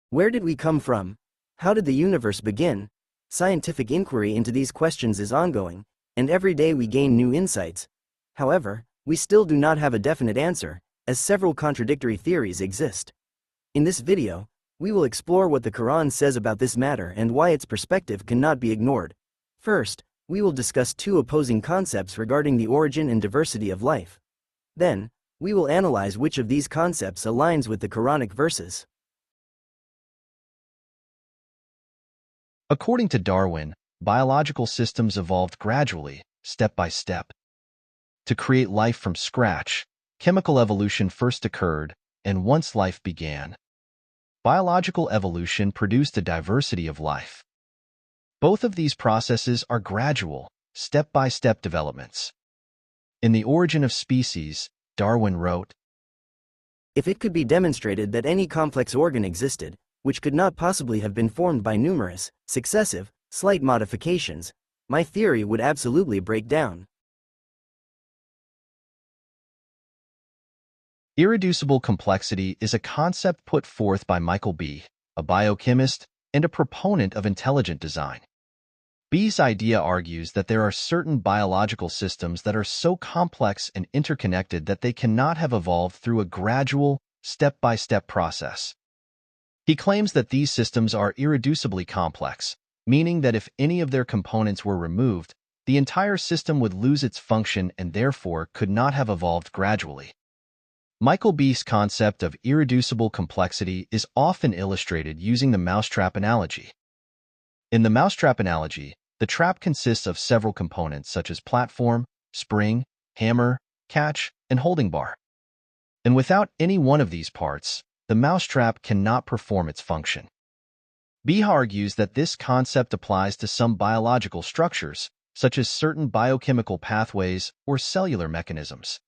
Where did we come from? How did the universe begin? Scientific inquiry into these questions is ongoing, and every day we gain new insights. However, we still do not have a definite answer, as several contradictory theories exist. In this video, we will explore what the Quran says about this matter and why its perspective cannot be ignored. First, we will discuss two opposing concepts regarding the origin and diversity of life. Then, we will analyze which of these concepts aligns with the Quranic verses. According to Darwin, biological systems evolved gradually, step by step. To create life from scratch, chemical evolution first occurred, and once life began, biological evolution produced a diversity of life. Both of these processes are gradual, step-by-step developments. In The Origin of Species, Darwin wrote, "If it could be demonstrated that any complex organ existed, which could not possibly have been formed by numerous, successive, slight modifications, my theory would absolutely break down." Irreducible complexity is a concept put forth by Michael B., a biochemist and a proponent of intelligent design. B's idea argues that there are certain biological systems that are so complex and interconnected that they cannot have evolved through a gradual, step-by-step process. He claims that these systems are irreducibly complex, meaning that if any of their components were removed, the entire system would lose its function and therefore could not have evolved gradually. Michael B's concept of irreducible complexity is often illustrated using the mousetrap analogy. In the mousetrap analogy, the trap consists of several components such as platform, spring, hammer, catch, and holding bar. And without any one of these parts, the mousetrap cannot perform its function. B argues that this concept applies to some biological structures, such as certain biochemical pathways or cellular mechanisms.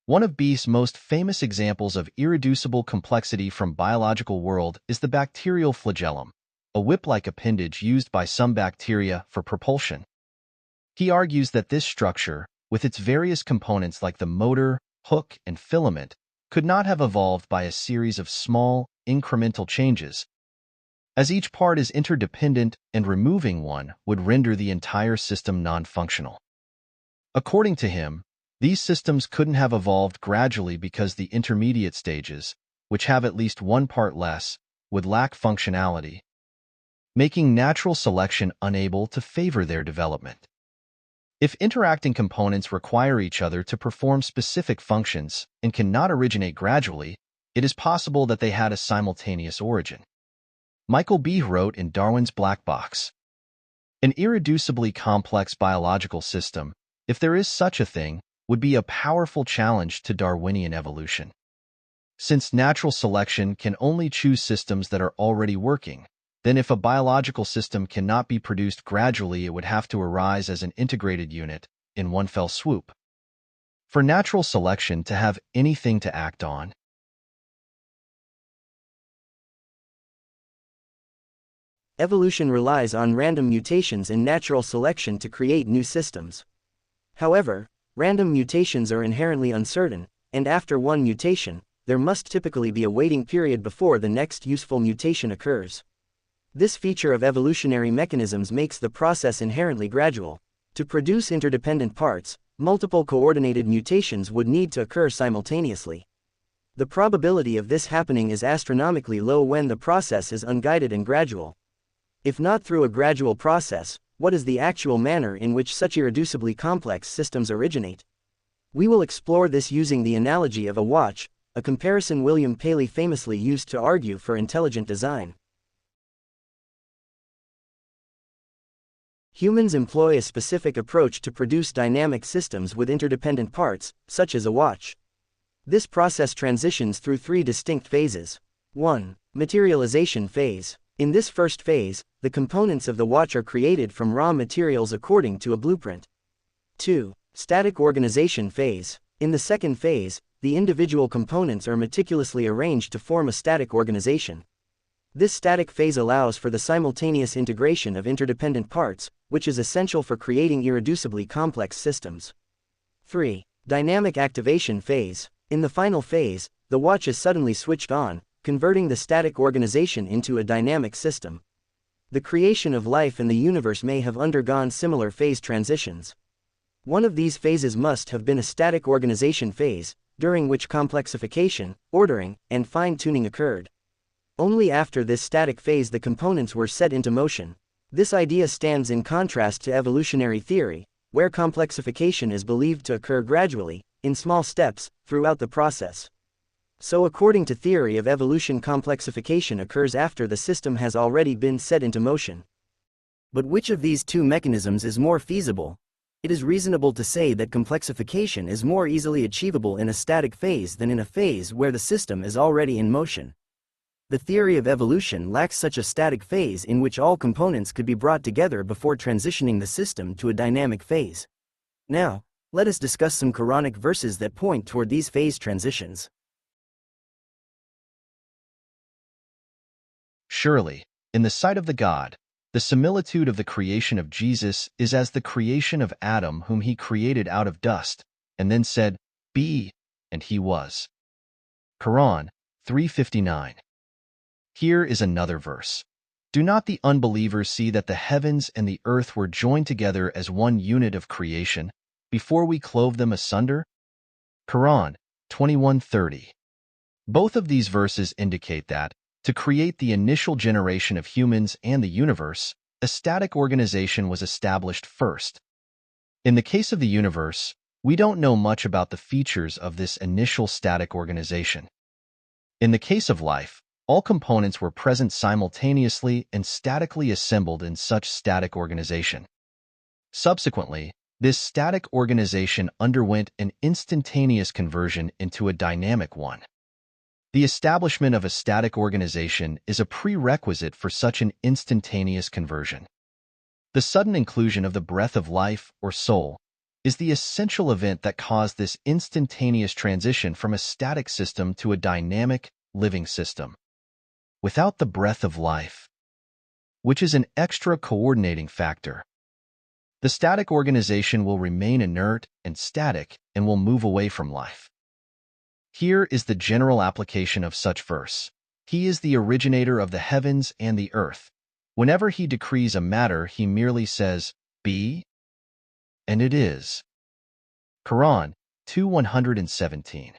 One of B's most famous examples of irreducible complexity from biological world is the bacterial flagellum, a whip-like appendage used by some bacteria for propulsion. He argues that this structure, with its various components like the motor, hook, and filament, could not have evolved by a series of small, incremental changes, as each part is interdependent and removing one would render the entire system non-functional. According to him, these systems couldn't have evolved gradually because the intermediate stages, which have at least one part less, would lack functionality, making natural selection unable to favor their development. If interacting components require each other to perform specific functions and cannot originate gradually, it is possible that they had a simultaneous origin. Michael B. wrote in Darwin's Black Box, "An irreducibly complex biological system, if there is such a thing, would be a powerful challenge to Darwinian evolution. Since natural selection can only choose systems that are already working, then if a biological system cannot be produced gradually, it would have to arise as an integrated unit in one fell swoop. For natural selection to have anything to act on, Evolution relies on random mutations in natural selection to create new systems. However, random mutations are inherently uncertain, and after one mutation, there must typically be a waiting period before the next useful mutation occurs. This feature of evolutionary mechanisms makes the process inherently gradual. To produce interdependent parts, multiple coordinated mutations would need to occur simultaneously. The probability of this happening is astronomically low when the process is unguided and gradual. If not through a gradual process, what is the actual manner in which such irreducibly complex systems originate? We will explore this using the analogy of a watch, a comparison William Paley famously used to argue for intelligent design. Humans employ a specific approach to produce dynamic systems with interdependent parts, such as a watch. This process transitions through three distinct phases. 1. Materialization phase. In this first phase, the components of the watch are created from raw materials according to a blueprint. 2. Static organization phase. In the second phase, the individual components are meticulously arranged to form a static organization. This static phase allows for the simultaneous integration of interdependent parts, which is essential for creating irreducibly complex systems. 3. Dynamic activation phase. In the final phase, the watch is suddenly switched on, converting the static organization into a dynamic system. The creation of life and the universe may have undergone similar phase transitions. One of these phases must have been a static organization phase, during which complexification, ordering, and fine-tuning occurred. Only after this static phase the components were set into motion. This idea stands in contrast to evolutionary theory, where complexification is believed to occur gradually, in small steps, throughout the process. So according to theory of evolution, complexification occurs after the system has already been set into motion. But which of these two mechanisms is more feasible? It is reasonable to say that complexification is more easily achievable in a static phase than in a phase where the system is already in motion. The theory of evolution lacks such a static phase in which all components could be brought together before transitioning the system to a dynamic phase. Now, let us discuss some Quranic verses that point toward these phase transitions. Surely, in the sight of the God, the similitude of the creation of Jesus is as the creation of Adam, whom he created out of dust, and then said, "Be," and he was. Quran 3:59. Here is another verse. Do not the unbelievers see that the heavens and the earth were joined together as one unit of creation, before we clove them asunder? Quran 21:30. Both of these verses indicate that, to create the initial generation of humans and the universe, a static organization was established first. In the case of the universe, we don't know much about the features of this initial static organization. In the case of life, all components were present simultaneously and statically assembled in such static organization. Subsequently, this static organization underwent an instantaneous conversion into a dynamic one. The establishment of a static organization is a prerequisite for such an instantaneous conversion. The sudden inclusion of the breath of life, or soul, is the essential event that caused this instantaneous transition from a static system to a dynamic, living system. Without the breath of life, which is an extra coordinating factor, the static organization will remain inert and static and will move away from life. Here is the general application of such verse. He is the originator of the heavens and the earth. Whenever he decrees a matter, he merely says, "Be," and it is. Quran 2:117.